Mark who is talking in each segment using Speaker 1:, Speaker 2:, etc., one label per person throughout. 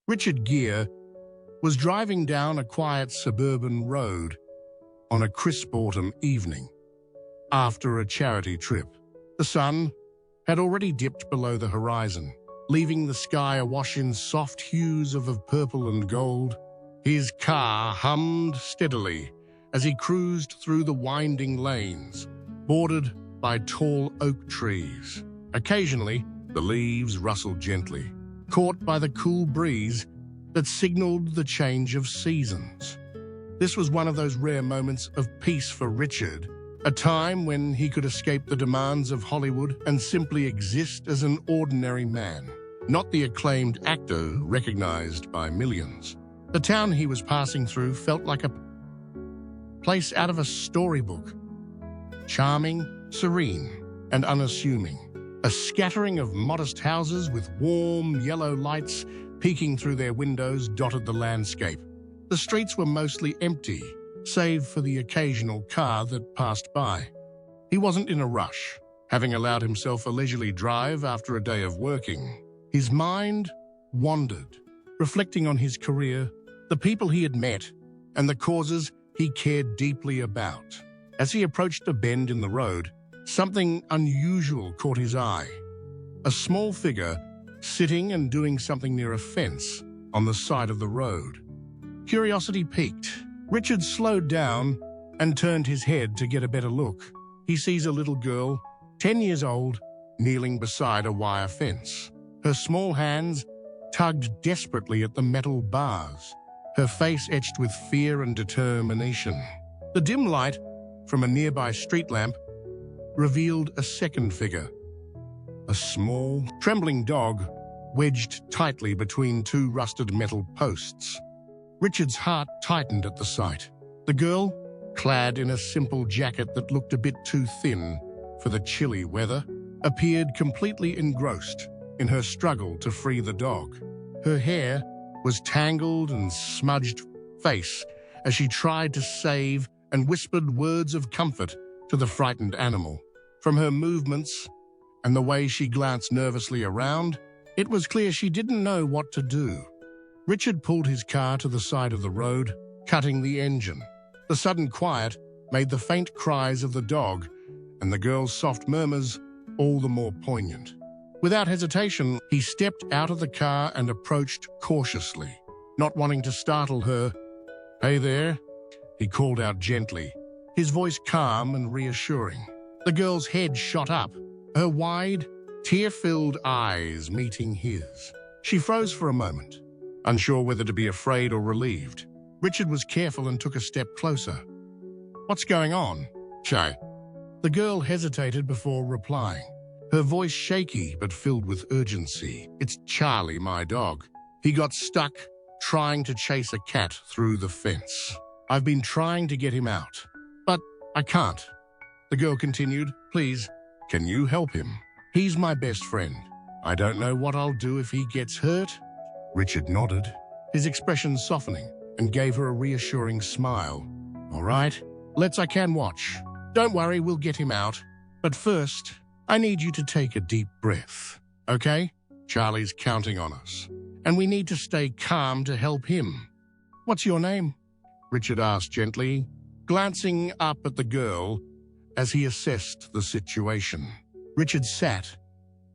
Speaker 1: Richard Gere was driving down a quiet suburban road on a crisp autumn evening after a charity trip. The sun had already dipped below the horizon, leaving the sky awash in soft hues of purple and gold. His car hummed steadily as he cruised through the winding lanes, bordered by tall oak trees. Occasionally, the leaves rustled gently, caught by the cool breeze that signaled the change of seasons. This was one of those rare moments of peace for Richard, a time when he could escape the demands of Hollywood and simply exist as an ordinary man, not the acclaimed actor recognized by millions. The town he was passing through felt like a place out of a storybook, charming, serene, and unassuming. A scattering of modest houses with warm yellow lights peeking through their windows dotted the landscape. The streets were mostly empty, save for the occasional car that passed by. He wasn't in a rush, having allowed himself a leisurely drive after a day of working. His mind wandered, reflecting on his career, the people he had met, and the causes he cared deeply about. As he approached a bend in the road, something unusual caught his eye. A small figure sitting and doing something near a fence on the side of the road. Curiosity piqued. Richard slowed down and turned his head to get a better look. He sees a little girl, 10 years old, kneeling beside a wire fence. Her small hands tugged desperately at the metal bars, her face etched with fear and determination. The dim light from a nearby street lamp revealed a second figure, a small, trembling dog wedged tightly between two rusted metal posts. Richard's heart tightened at the sight. The girl, clad in a simple jacket that looked a bit too thin for the chilly weather, appeared completely engrossed in her struggle to free the dog. Her hair was tangled and smudged face as she tried to save and whispered words of comfort to the frightened animal. From her movements and the way she glanced nervously around, it was clear she didn't know what to do. Richard pulled his car to the side of the road, cutting the engine. The sudden quiet made the faint cries of the dog and the girl's soft murmurs all the more poignant. Without hesitation, he stepped out of the car and approached cautiously, not wanting to startle her. "Hey there," he called out gently, his voice calm and reassuring. The girl's head shot up, her wide, tear-filled eyes meeting his. She froze for a moment, unsure whether to be afraid or relieved. Richard was careful and took a step closer. "What's going on, Shay?" The girl hesitated before replying, her voice shaky but filled with urgency. "It's Charlie, my dog. He got stuck trying to chase a cat through the fence. I've been trying to get him out, but I can't." The girl continued, "Please, can you help him? He's my best friend. I don't know what I'll do if he gets hurt." Richard nodded, his expression softening, and gave her a reassuring smile. "All right, I can watch. Don't worry, we'll get him out. But first, I need you to take a deep breath, okay? Charlie's counting on us, and we need to stay calm to help him." "What's your name?" Richard asked gently, glancing up at the girl as he assessed the situation. Richard sat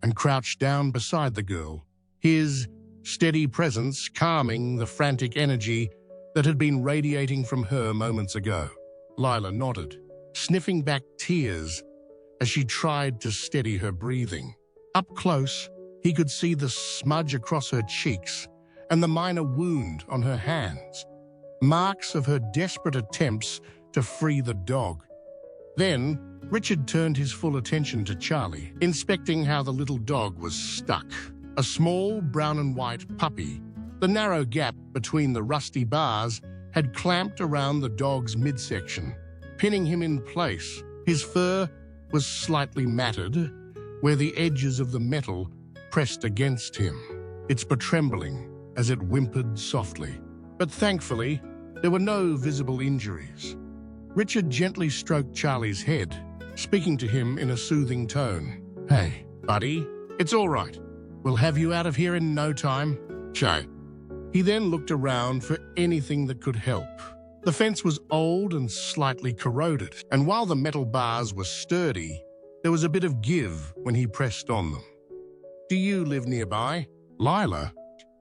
Speaker 1: and crouched down beside the girl, his steady presence calming the frantic energy that had been radiating from her moments ago. Lyla nodded, sniffing back tears as she tried to steady her breathing. Up close, he could see the smudge across her cheeks and the minor wound on her hands, marks of her desperate attempts to free the dog. Then, Richard turned his full attention to Charlie, inspecting how the little dog was stuck. A small brown and white puppy, the narrow gap between the rusty bars had clamped around the dog's midsection, pinning him in place. His fur was slightly matted, where the edges of the metal pressed against him, its paw trembling as it whimpered softly. But thankfully, there were no visible injuries. Richard gently stroked Charlie's head, speaking to him in a soothing tone. "Hey, buddy, it's all right. We'll have you out of here in no time. Shay, He then looked around for anything that could help. The fence was old and slightly corroded, and while the metal bars were sturdy, there was a bit of give when he pressed on them. "Do you live nearby, Lyla?"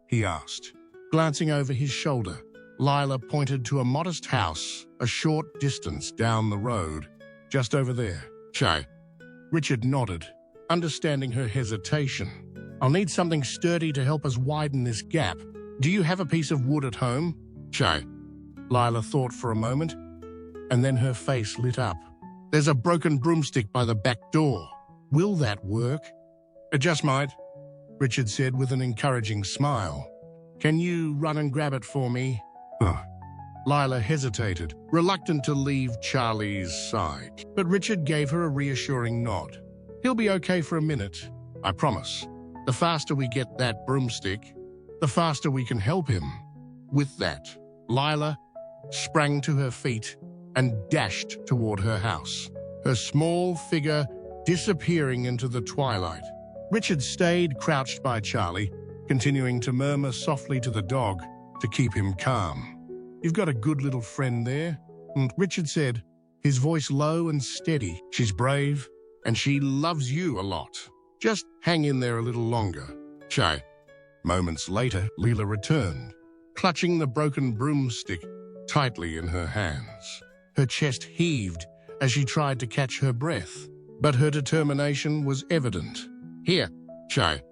Speaker 1: he asked. Glancing over his shoulder, Lyla pointed to a modest house a short distance down the road, just over there. "Shay." Richard nodded, understanding her hesitation. "I'll need something sturdy to help us widen this gap. Do you have a piece of wood at home?" "Shay." Lyla thought for a moment, and then her face lit up. "There's a broken broomstick by the back door. Will that work?" "It just might," Richard said with an encouraging smile. "Can you run and grab it for me?" Lyla hesitated, reluctant to leave Charlie's side, but Richard gave her a reassuring nod. "He'll be okay for a minute, I promise. The faster we get that broomstick, the faster we can help him." With that, Lyla sprang to her feet and dashed toward her house, her small figure disappearing into the twilight. Richard stayed crouched by Charlie, continuing to murmur softly to the dog to keep him calm. "You've got a good little friend there," Richard said, his voice low and steady. "She's brave, and she loves you a lot. Just hang in there a little longer, Shay." Moments later, Lyla returned, clutching the broken broomstick tightly in her hands. Her chest heaved as she tried to catch her breath, but her determination was evident. "Here, Shay."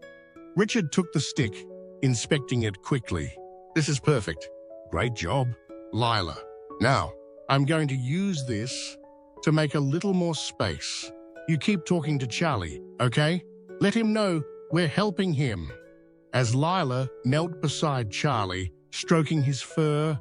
Speaker 1: Richard took the stick, inspecting it quickly. "This is perfect. Great job, Lyla. Now, I'm going to use this to make a little more space. You keep talking to Charlie, okay? Let him know we're helping him." As Lyla knelt beside Charlie, stroking his fur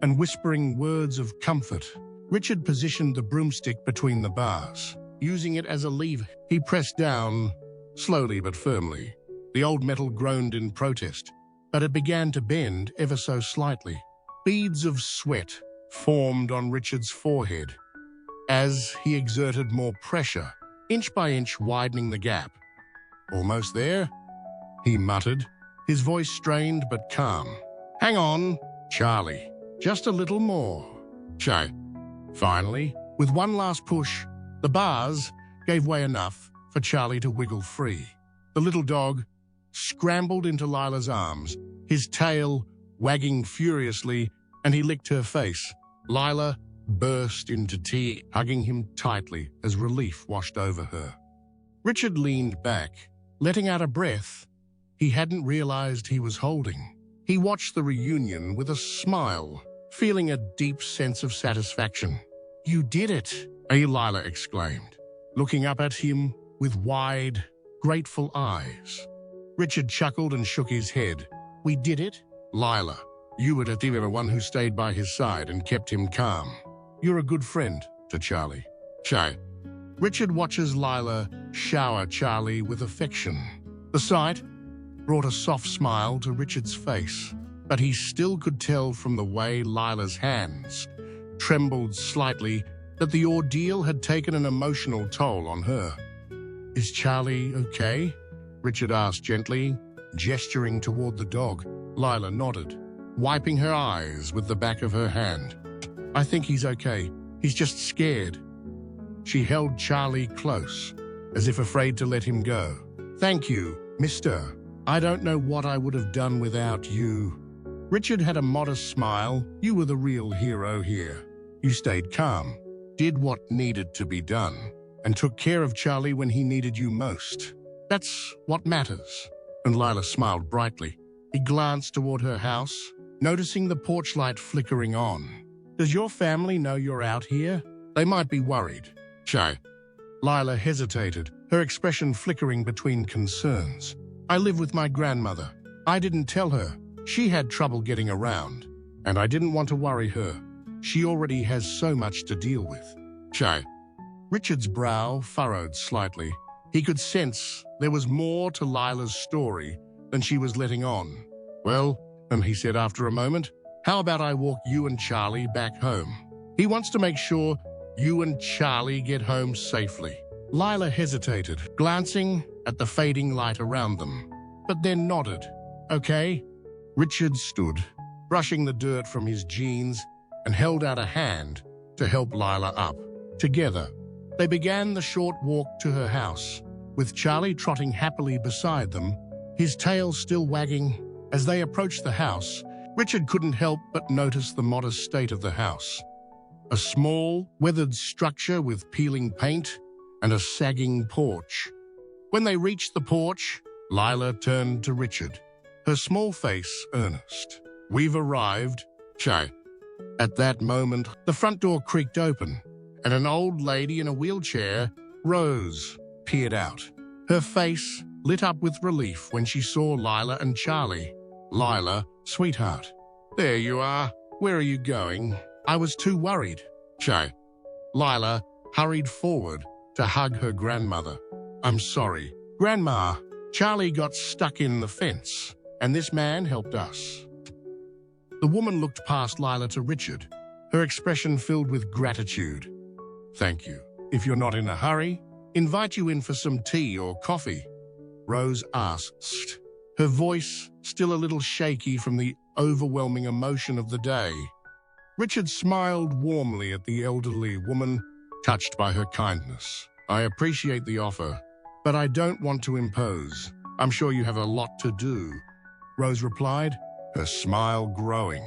Speaker 1: and whispering words of comfort, Richard positioned the broomstick between the bars. Using it as a lever, he pressed down, slowly but firmly. The old metal groaned in protest, but it began to bend ever so slightly. Beads of sweat formed on Richard's forehead as he exerted more pressure, inch by inch widening the gap. "Almost there," he muttered, his voice strained but calm. "Hang on, Charlie. Just a little more, Shay." Finally, with one last push, the bars gave way enough for Charlie to wiggle free. The little dog scrambled into Lyla's arms, his tail wagging furiously, and he licked her face. Lyla burst into tears, hugging him tightly as relief washed over her. Richard leaned back, letting out a breath he hadn't realized he was holding. He watched the reunion with a smile, feeling a deep sense of satisfaction. "You did it," Lyla exclaimed, looking up at him with wide, grateful eyes. Richard chuckled and shook his head. "We did it, Lyla. You were the one who stayed by his side and kept him calm. You're a good friend to Charlie, Shay." Richard watches Lyla shower Charlie with affection. The sight brought a soft smile to Richard's face, but he still could tell from the way Lyla's hands trembled slightly that the ordeal had taken an emotional toll on her. "Is Charlie okay?" Richard asked gently, gesturing toward the dog. Lyla nodded, wiping her eyes with the back of her hand. "I think he's okay. He's just scared." She held Charlie close, as if afraid to let him go. "Thank you, mister. I don't know what I would have done without you." Richard had a modest smile. "You were the real hero here. You stayed calm, did what needed to be done, and took care of Charlie when he needed you most. That's what matters." And Lyla smiled brightly. He glanced toward her house, noticing the porch light flickering on. "Does your family know you're out here? They might be worried, Shay." Lyla hesitated, her expression flickering between concerns. "I live with my grandmother. I didn't tell her. She had trouble getting around, and I didn't want to worry her. She already has so much to deal with, Shay." Richard's brow furrowed slightly. He could sense there was more to Lyla's story than she was letting on. "Well," he said after a moment, "how about I walk you and Charlie back home? He wants to make sure you and Charlie get home safely." Lyla hesitated, glancing at the fading light around them, but then nodded. "Okay, Richard stood, brushing the dirt from his jeans, and held out a hand to help Lyla up. Together, they began the short walk to her house, with Charlie trotting happily beside them, his tail still wagging. As they approached the house, Richard couldn't help but notice the modest state of the house. A small, weathered structure with peeling paint and a sagging porch. When they reached the porch, Lyla turned to Richard, her small face earnest. "We've arrived, Che." At that moment, the front door creaked open, and an old lady in a wheelchair, Rose, peered out. Her face lit up with relief when she saw Lyla and Charlie. "Lyla, sweetheart. There you are. Where are you going? I was too worried." Che. Lyla hurried forward to hug her grandmother. "I'm sorry, Grandma. Charlie got stuck in the fence, and this man helped us." The woman looked past Lyla to Richard, her expression filled with gratitude. "Thank you. If you're not in a hurry, invite you in for some tea or coffee?" Rose asked, her voice still a little shaky from the overwhelming emotion of the day. Richard smiled warmly at the elderly woman, touched by her kindness. "I appreciate the offer, but I don't want to impose. I'm sure you have a lot to do," Rose replied, her smile growing.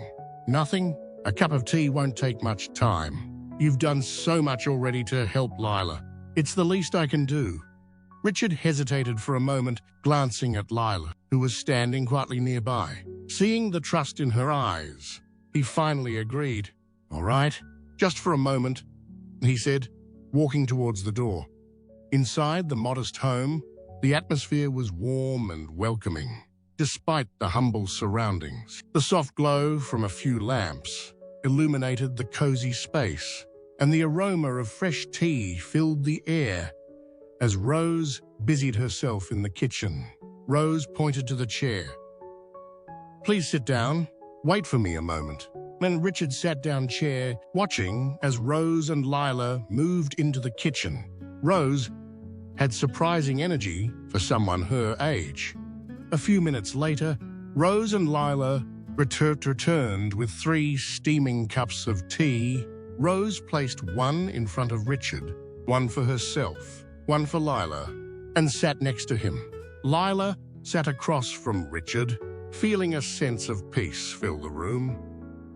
Speaker 1: "Nothing. A cup of tea won't take much time. You've done so much already to help Lyla. It's the least I can do." Richard hesitated for a moment, glancing at Lyla, who was standing quietly nearby. Seeing the trust in her eyes, he finally agreed. "All right, just for a moment," he said, walking towards the door. Inside the modest home, the atmosphere was warm and welcoming. Despite the humble surroundings, the soft glow from a few lamps illuminated the cozy space, and the aroma of fresh tea filled the air. As Rose busied herself in the kitchen, Rose pointed to the chair. "Please sit down. Wait for me a moment." Then Richard sat down chair, watching as Rose and Lyla moved into the kitchen. Rose had surprising energy for someone her age. A few minutes later, Rose and Lyla returned with 3 steaming cups of tea. Rose placed one in front of Richard, one for herself, one for Lyla, and sat next to him. Lyla sat across from Richard, feeling a sense of peace fill the room.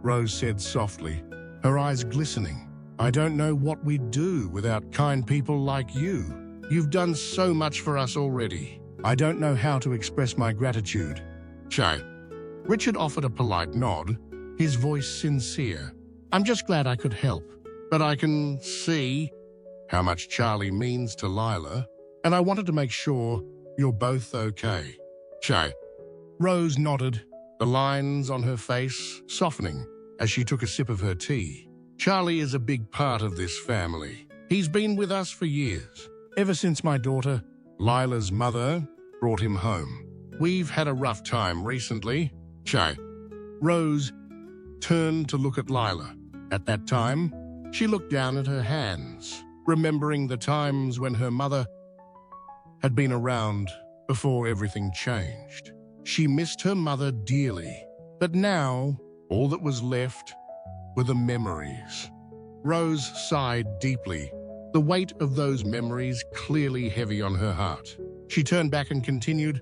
Speaker 1: Rose said softly, her eyes glistening, "I don't know what we'd do without kind people like you. You've done so much for us already. I don't know how to express my gratitude." "Che." Richard offered a polite nod, his voice sincere. "I'm just glad I could help, but I can see how much Charlie means to Lyla, and I wanted to make sure you're both okay." "Che." Rose nodded, the lines on her face softening as she took a sip of her tea. "Charlie is a big part of this family. He's been with us for years, ever since my daughter, Lyla's mother, brought him home. We've had a rough time recently." "Che." Rose turned to look at Lyla. At that time, she looked down at her hands, remembering the times when her mother had been around before everything changed. She missed her mother dearly, but now all that was left were the memories. Rose sighed deeply, the weight of those memories clearly heavy on her heart. She turned back and continued,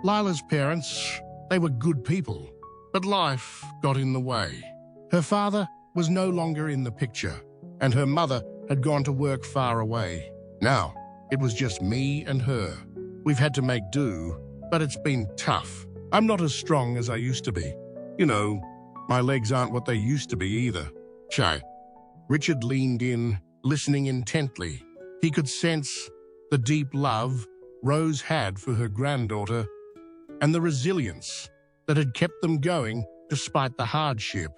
Speaker 1: "Lyla's parents, they were good people, but life got in the way. Her father was no longer in the picture, and her mother had gone to work far away. Now, it was just me and her. We've had to make do, but it's been tough. I'm not as strong as I used to be. You know, my legs aren't what they used to be either." "Che." Richard leaned in, listening intently. He could sense the deep love Rose had for her granddaughter and the resilience that had kept them going despite the hardship.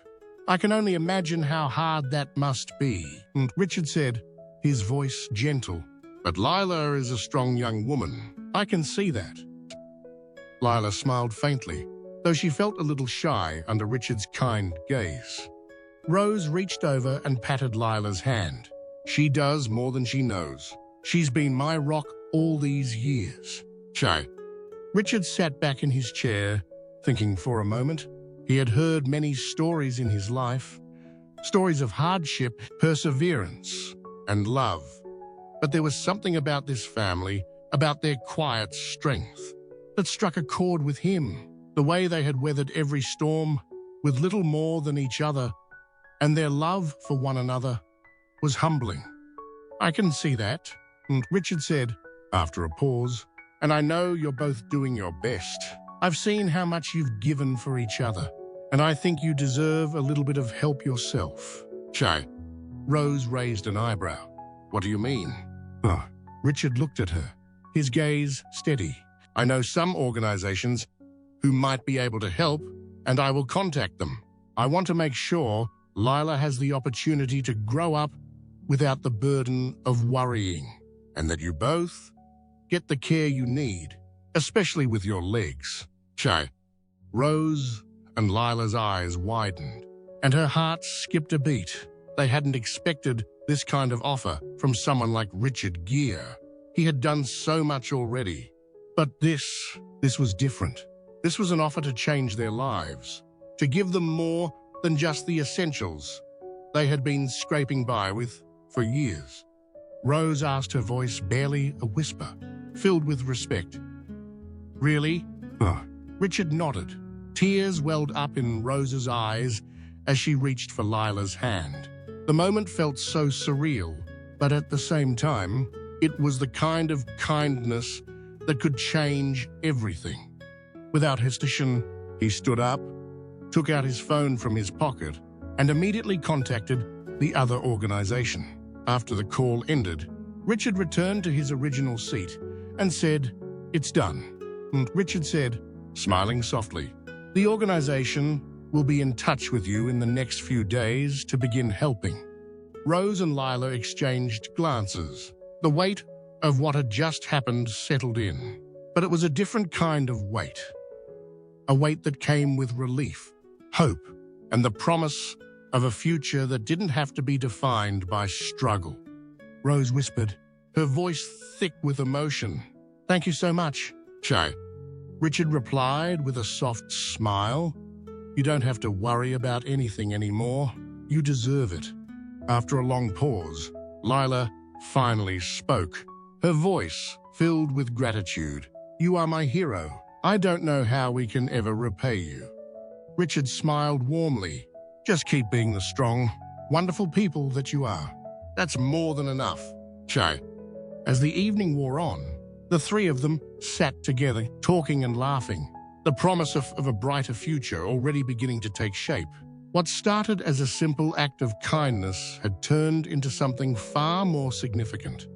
Speaker 1: "I can only imagine how hard that must be," and Richard said, his voice gentle. "But Lyla is a strong young woman. I can see that." Lyla smiled faintly, though she felt a little shy under Richard's kind gaze. Rose reached over and patted Lyla's hand. "She does more than she knows. She's been my rock all these years." "Che." Richard sat back in his chair, thinking for a moment. He had heard many stories in his life, stories of hardship, perseverance, and love. But there was something about this family, about their quiet strength, that struck a chord with him. The way they had weathered every storm with little more than each other, and their love for one another was humbling. "I can see that," Richard said, after a pause, "and I know you're both doing your best. I've seen how much you've given for each other, and I think you deserve a little bit of help yourself." "Shay." Rose raised an eyebrow. "What do you mean?" Richard looked at her, his gaze steady. "I know some organizations who might be able to help, and I will contact them. I want to make sure Lyla has the opportunity to grow up without the burden of worrying, and that you both get the care you need, especially with your legs." "Shay." Rose and Lyla's eyes widened, and her heart skipped a beat. They hadn't expected this kind of offer from someone like Richard Gere. He had done so much already. But this was different. This was an offer to change their lives, to give them more than just the essentials they had been scraping by with for years. Rose asked, her voice barely a whisper, filled with respect. "Really?" Richard nodded. Tears welled up in Rose's eyes as she reached for Lyla's hand. The moment felt so surreal, but at the same time, it was the kind of kindness that could change everything. Without hesitation, he stood up, took out his phone from his pocket, and immediately contacted the other organization. After the call ended, Richard returned to his original seat and said, "It's done." And Richard said, smiling softly, "The organization will be in touch with you in the next few days to begin helping." Rose and Lyla exchanged glances. The weight of what had just happened settled in, but it was a different kind of weight. A weight that came with relief, hope, and the promise of a future that didn't have to be defined by struggle. Rose whispered, her voice thick with emotion, "Thank you so much." "Shay." Richard replied with a soft smile, "You don't have to worry about anything anymore. You deserve it." After a long pause, Lyla finally spoke, her voice filled with gratitude. "You are my hero. I don't know how we can ever repay you." Richard smiled warmly. "Just keep being the strong, wonderful people that you are. That's more than enough." "Shay." As the evening wore on, the three of them sat together, talking and laughing, the promise of a brighter future already beginning to take shape. What started as a simple act of kindness had turned into something far more significant.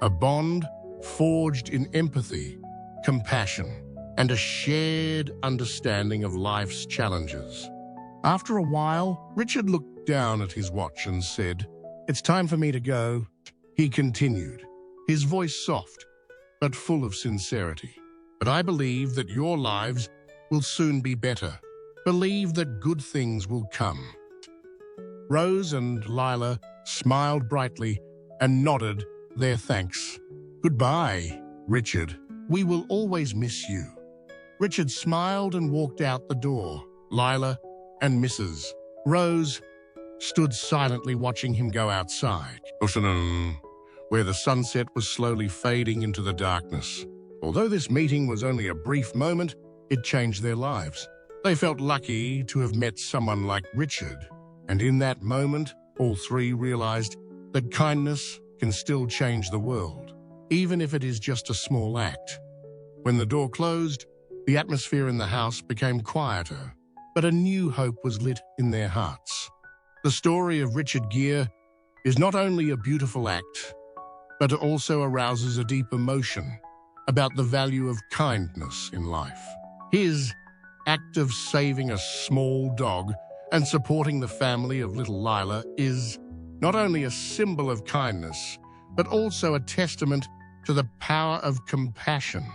Speaker 1: A bond forged in empathy, compassion, and a shared understanding of life's challenges. After a while, Richard looked down at his watch and said, "It's time for me to go." He continued, his voice soft, but full of sincerity. "But I believe that your lives will soon be better. Believe that good things will come." Rose and Lyla smiled brightly and nodded their thanks. "Goodbye, Richard. We will always miss you." Richard smiled and walked out the door. Lyla and Mrs. Rose stood silently watching him go outside, where the sunset was slowly fading into the darkness. Although this meeting was only a brief moment, it changed their lives. They felt lucky to have met someone like Richard, and in that moment, all three realized that kindness can still change the world, even if it is just a small act. When the door closed, the atmosphere in the house became quieter, but a new hope was lit in their hearts. The story of Richard Gere is not only a beautiful act, but it also arouses a deep emotion about the value of kindness in life. His act of saving a small dog and supporting the family of little Lyla is not only a symbol of kindness, but also a testament to the power of compassion.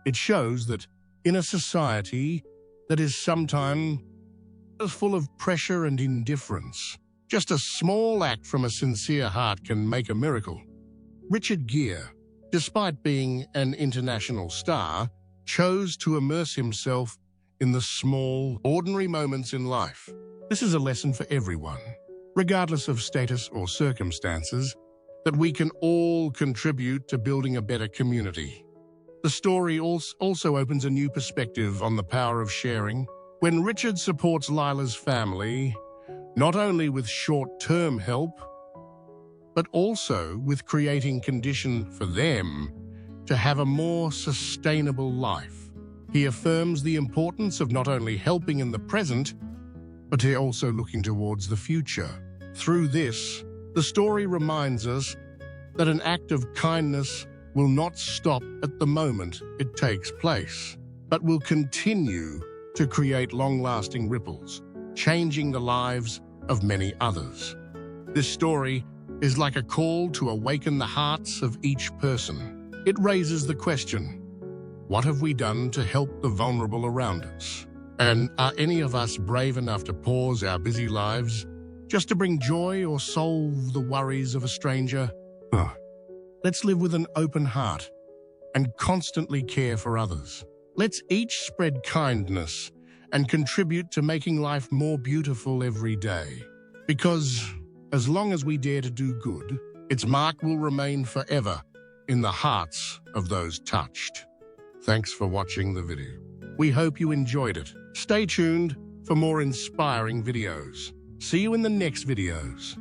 Speaker 1: It shows that in a society that is sometimes full of pressure and indifference, just a small act from a sincere heart can make a miracle. Richard Gere, despite being an international star, chose to immerse himself in the small, ordinary moments in life. This is a lesson for everyone, regardless of status or circumstances, that we can all contribute to building a better community. The story also opens a new perspective on the power of sharing. When Richard supports Lyla's family, not only with short-term help, but also with creating conditions for them to have a more sustainable life. He affirms the importance of not only helping in the present, but also looking towards the future. Through this, the story reminds us that an act of kindness will not stop at the moment it takes place, but will continue to create long-lasting ripples, changing the lives of many others. This story is like a call to awaken the hearts of each person. It raises the question, what have we done to help the vulnerable around us? And are any of us brave enough to pause our busy lives just to bring joy or solve the worries of a stranger? Let's live with an open heart and constantly care for others. Let's each spread kindness and contribute to making life more beautiful every day. Because as long as we dare to do good, its mark will remain forever in the hearts of those touched. Thanks for watching the video. We hope you enjoyed it. Stay tuned for more inspiring videos. See you in the next videos.